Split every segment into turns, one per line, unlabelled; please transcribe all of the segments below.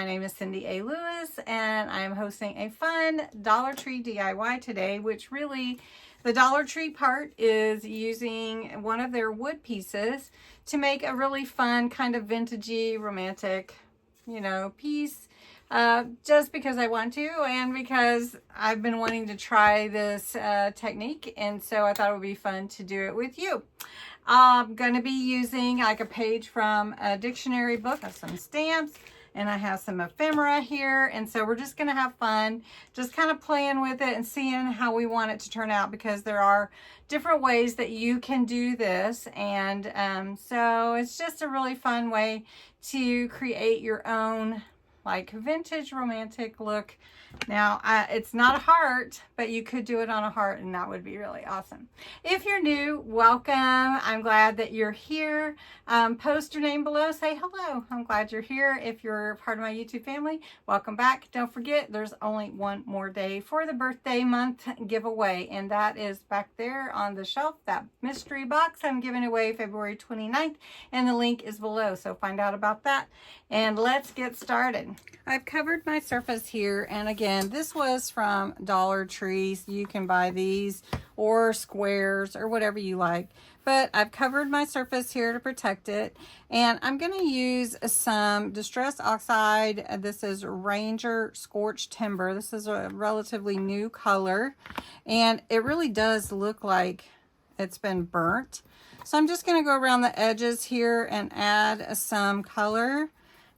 name is Cindy A. Lewis, and I am hosting a fun Dollar Tree DIY today, which really, the Dollar Tree part is using one of their wood pieces to make a really fun kind of vintagey, romantic, piece. Just because I want to and because I've been wanting to try this technique, and so I thought it would be fun to do it with you. I'm going to be using like a page from a dictionary book of some stamps, and I have some ephemera here, and so we're just going to have fun just kind of playing with it and seeing how we want it to turn out, because there are different ways that you can do this, and so it's just a really fun way to create your own like vintage romantic look. Now, it's not a heart, but you could do it on a heart, and that would be really awesome. If you're new, welcome. I'm glad that you're here. Post your name below. Say hello. I'm glad you're here. If you're part of my YouTube family, welcome back. Don't forget, there's only one more day for the birthday month giveaway, and that is back there on the shelf, that mystery box I'm giving away February 29th, and the link is below, so find out about that. And let's get started. I've covered my surface here, and again, this was from Dollar Tree. You can buy these or squares or whatever you like, but I've covered my surface here to protect it, and I'm going to use some distressed oxide. This is Ranger Scorched Timber. This is a relatively new color, and it really does look like it's been burnt. So I'm just going to go around the edges here and add some color.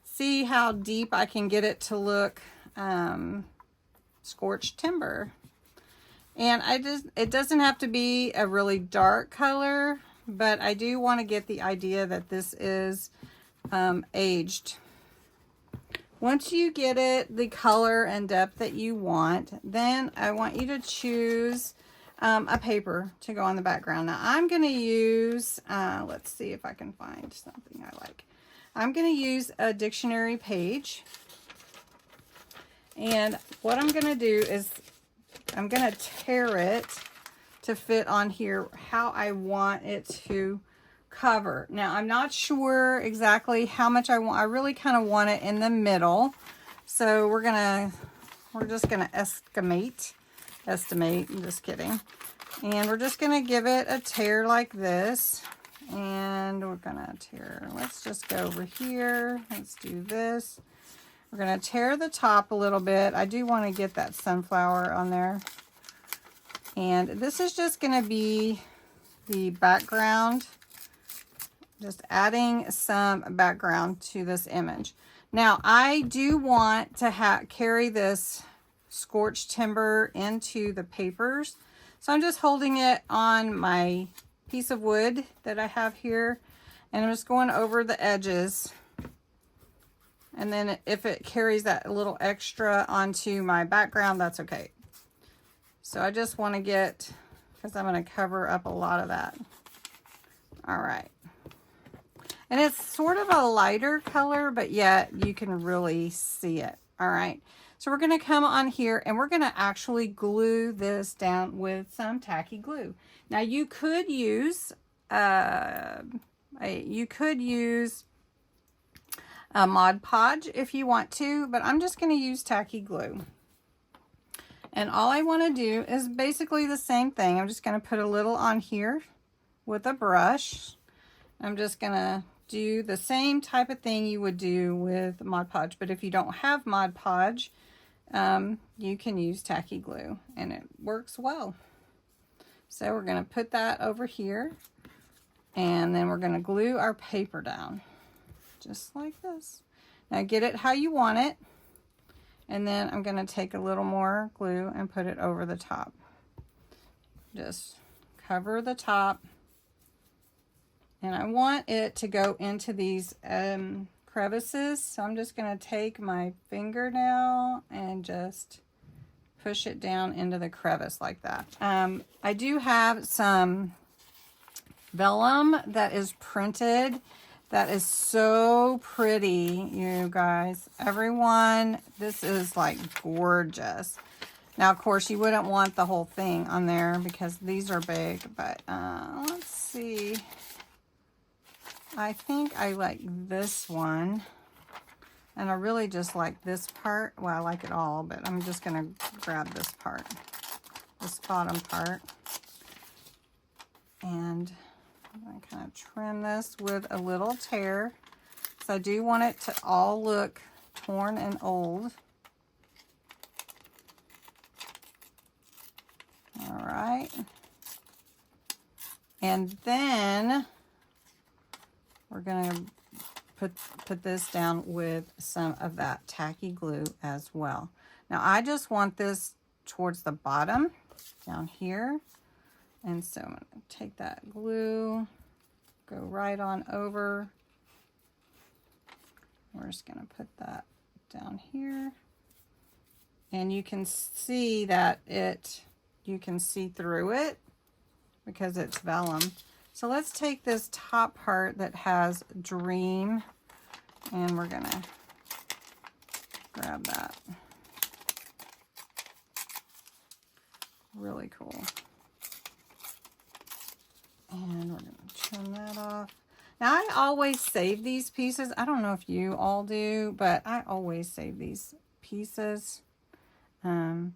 See how deep I can get it to look scorched timber. And it doesn't have to be a really dark color, but I do want to get the idea that this is aged. Once you get it the color and depth that you want, then I want you to choose a paper to go on the background. Now I'm going to use, let's see if I can find something I like. I'm going to use a dictionary page, and what I'm going to do is I'm going to tear it to fit on here how I want it to cover. Now I'm not sure exactly how much I want. I really kind of want it in the middle, so we're just going to estimate. I'm just kidding. And we're just going to give it a tear like this. And we're gonna tear, let's just go over here. Let's do this. We're gonna tear the top a little bit. I do want to get that sunflower on there. And this is just gonna be the background, just adding some background to this image. Now I do want to carry this scorched timber into the papers. So I'm just holding it on my piece of wood that I have here, and I'm just going over the edges, and then if it carries that little extra onto my background, that's okay. So I just want to get, because I'm going to cover up a lot of that. All right, and it's sort of a lighter color, but yet you can really see it. All right, so we're going to come on here, and we're going to actually glue this down with some tacky glue. Now you could use a Mod Podge if you want to, but I'm just going to use tacky glue. And all I want to do is basically the same thing. I'm just going to put a little on here with a brush. I'm just going to do the same type of thing you would do with Mod Podge, but if you don't have Mod Podge, you can use tacky glue, and it works well. So we're going to put that over here, and then we're going to glue our paper down just like this. Now get it how you want it, and then I'm going to take a little more glue and put it over the top. Just cover the top, and I want it to go into these crevices, so I'm just going to take my fingernail and just push it down into the crevice like that. I do have some vellum that is printed that is so pretty, you guys. Everyone, this is like gorgeous. Now, of course, you wouldn't want the whole thing on there because these are big, but let's see. I think I like this one. And I really just like this part. Well, I like it all, but I'm just going to grab this part, this bottom part. And I'm going to kind of trim this with a little tear. So I do want it to all look torn and old. All right. And then we're going to put this down with some of that tacky glue as well. Now I just want this towards the bottom down here. And so I'm going to take that glue, go right on over. We're just going to put that down here. And you can see that you can see through it because it's vellum. So let's take this top part that has Dream, and we're going to grab that. Really cool. And we're going to trim that off. Now, I always save these pieces. I don't know if you all do, but I always save these pieces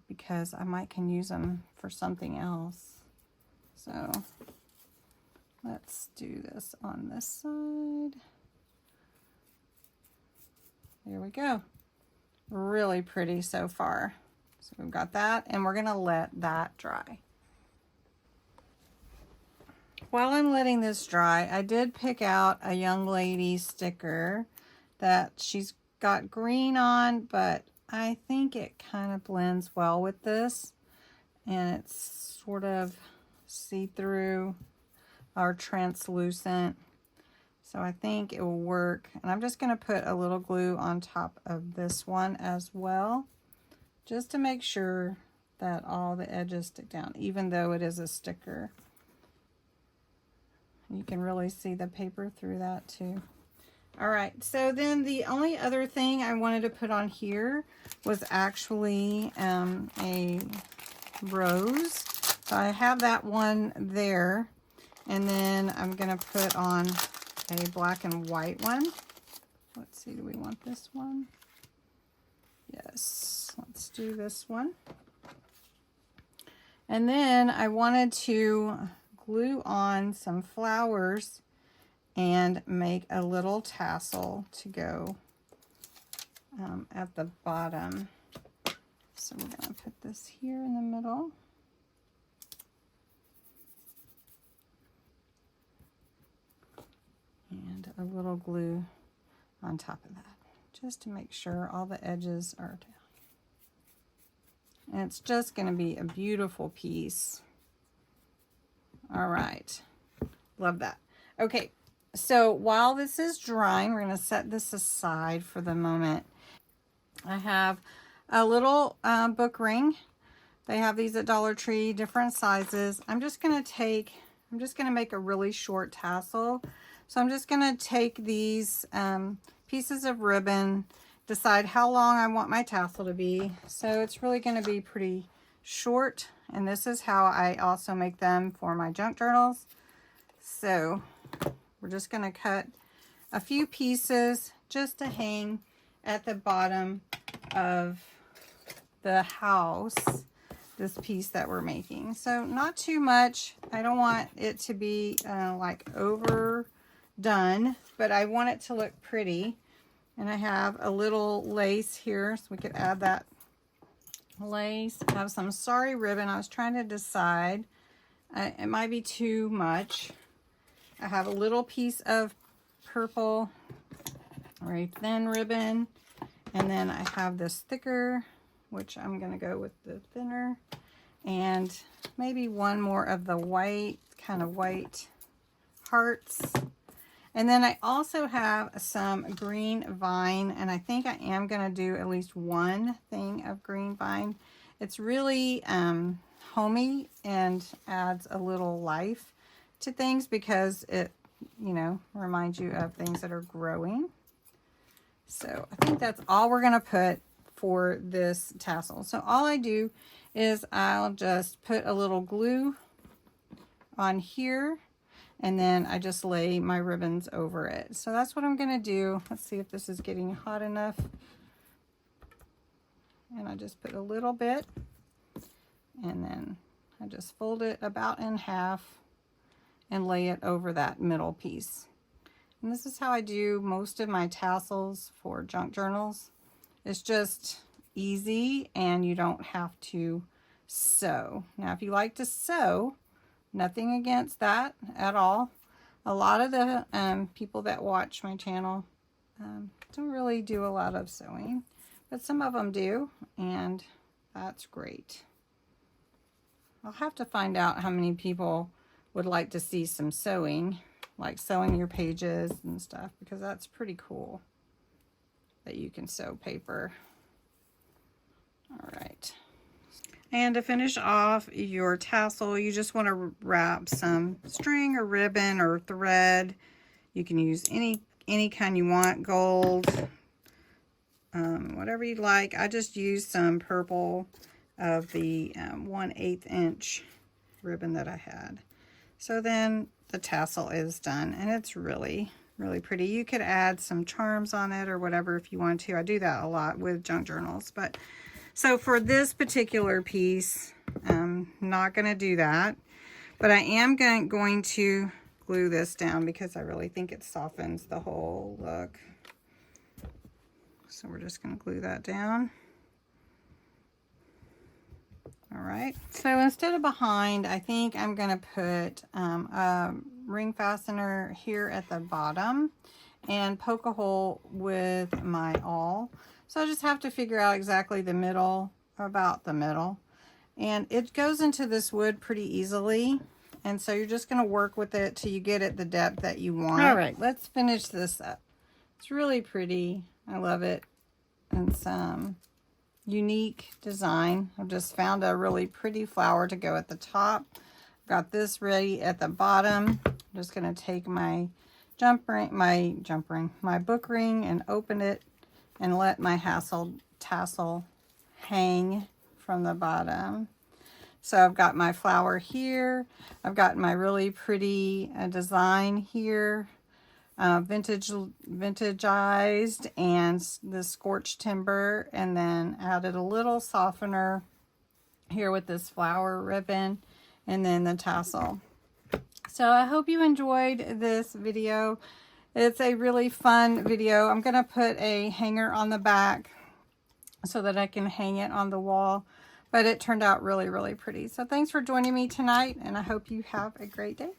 because I can use them for something else. So let's do this on this side. There we go. Really pretty so far. So we've got that, and we're going to let that dry. While I'm letting this dry, I did pick out a young lady sticker that she's got green on, but I think it kind of blends well with this, and it's sort of see-through or translucent. So I think it will work. And I'm just going to put a little glue on top of this one as well, just to make sure that all the edges stick down, even though it is a sticker. You can really see the paper through that too. All right, so then the only other thing I wanted to put on here was actually a rose. So I have that one there, and then I'm gonna put on a black and white one. Let's see, do we want this one? Yes, let's do this one. And then I wanted to glue on some flowers and make a little tassel to go at the bottom. So we're going to put this here in the middle. And a little glue on top of that, just to make sure all the edges are down. And it's just going to be a beautiful piece. All right, love that. Okay, so while this is drying, we're going to set this aside for the moment. I have a little book ring. They have these at Dollar Tree, different sizes. I'm just going to make a really short tassel. So I'm just going to take these pieces of ribbon, decide how long I want my tassel to be. So it's really going to be pretty short. And this is how I also make them for my junk journals. So we're just going to cut a few pieces just to hang at the bottom of the house, this piece that we're making. So not too much. I don't want it to be like overdone, but I want it to look pretty. And I have a little lace here, so we could add that lace. I have some sorry ribbon. I was trying to decide. It might be too much. I have a little piece of purple, very thin ribbon. And then I have this thicker, which I'm going to go with the thinner. And maybe one more of the white, kind of white hearts. And then I also have some green vine, and I think I am going to do at least one thing of green vine. It's really homey and adds a little life to things because it, you know, reminds you of things that are growing. So I think that's all we're going to put for this tassel. So all I do is I'll just put a little glue on here. and then I just lay my ribbons over it. So that's what I'm going to do. Let's see if this is getting hot enough. And I just put a little bit, and then I just fold it about in half and lay it over that middle piece. And this is how I do most of my tassels for junk journals. It's just easy, and you don't have to sew. Now, if you like to sew, nothing against that at all. A lot of the people that watch my channel don't really do a lot of sewing, but some of them do, and that's great. I'll have to find out how many people would like to see some sewing, like sewing your pages and stuff, because that's pretty cool that you can sew paper. All right. And to finish off your tassel, you just want to wrap some string or ribbon or thread. You can use any kind you want, gold, whatever you like. I just used some purple of the 1/8 inch ribbon that I had. So then the tassel is done, and it's really, really pretty. You could add some charms on it or whatever if you want to. I do that a lot with junk journals, but so for this particular piece, I'm not going to do that, but I am going to glue this down because I really think it softens the whole look. So we're just going to glue that down. All right. So instead of behind, I think I'm going to put a ring fastener here at the bottom and poke a hole with my awl. So I just have to figure out exactly the middle, about the middle. And it goes into this wood pretty easily. And so you're just going to work with it till you get it the depth that you want. All right, let's finish this up. It's really pretty. I love it. It's unique design. I've just found a really pretty flower to go at the top. Got this ready at the bottom. I'm just going to take my my book ring and open it and let my tassel hang from the bottom. So I've got my flower here. I've got my really pretty design here, vintageized, and the scorched timber, and then added a little softener here with this flower ribbon, and then the tassel. So I hope you enjoyed this video. It's a really fun video. I'm going to put a hanger on the back so that I can hang it on the wall. But it turned out really, really pretty. So thanks for joining me tonight, and I hope you have a great day.